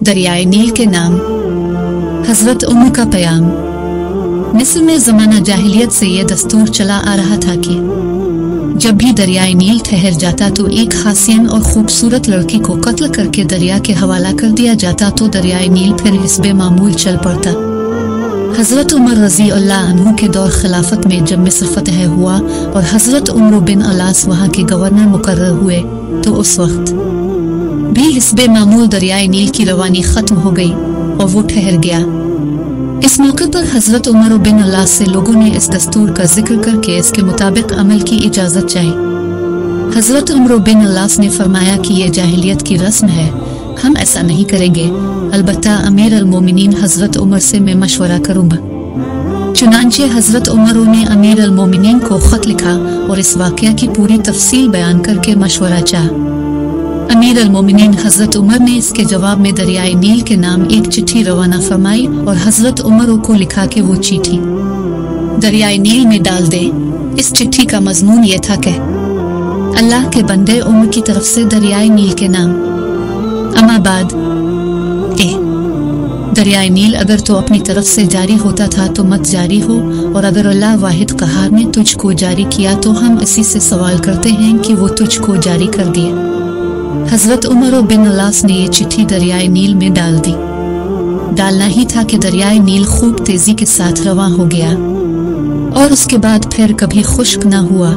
दरियाए नील के नाम। हजरत उमर का प्याम। मिस्र में ज़माना जाहिलियत से ये दस्तूर चला आ रहा था कि जब भी दरियाए नील ठहर जाता तो एक हसीन और खूबसूरत लड़की को कत्ल करके दरिया के हवाला कर दिया जाता, तो दरियाए नील फिर हिस्बे मामूल चल पड़ता। हजरत उमर रजी अल्लाह अन्हु के दौर खिलाफत में जब मिस्र फतह हुआ और हजरत उमर बिन अलास वहाँ के गवर्नर मुकर्रर हुए, तो उस वक्त भी हिस्बे मामूल दरियाए नील की रवानी खत्म हो गई और वो ठहर गया। इस मौके पर हजरत उमर बिन अलास से लोगों ने इस दस्तूर का जिक्र करके इसके मुताबिक अमल की इजाजत चाही। हजरत उमर बिन अलास ने फरमाया कि ये जाहिलियत की रस्म है, हम ऐसा नहीं करेंगे, अलबत्ता अमीर अल मोमिनीन हजरत उमर से मैं मशवरा करूंगा। चुनांचे हजरत उमर ने अमीर अल मोमिनीन को खत लिखा और इस वाकया की पूरी तफसील बयान करके मशवरा चाहा। अमीर अल मोमिनीन हजरत उमर ने इसके जवाब में दरियाए नील के नाम एक चिट्ठी रवाना फरमाई और हजरत उमर को लिखा कि वो चिट्ठी दरियाए नील में डाल दे। इस चिट्ठी का मजमून ये था कि अल्लाह के बंदे उमर की तरफ से दरियाए नील के नाम। अमाबाद दरियाए नील अगर तो अपनी तरफ से जारी होता था तो मत जारी हो, और अगर अल्लाह वाहिद कहार ने तुझको जारी किया तो हम इसी से सवाल करते हैं कि वो तुझको जारी कर दिए। हजरत उमर बिन अलास ने ये चिट्ठी दरियाए नील में डाल दी। डालना ही था कि दरियाए नील खूब तेजी के साथ रवां हो गया और उसके बाद फिर कभी खुश्क न हुआ।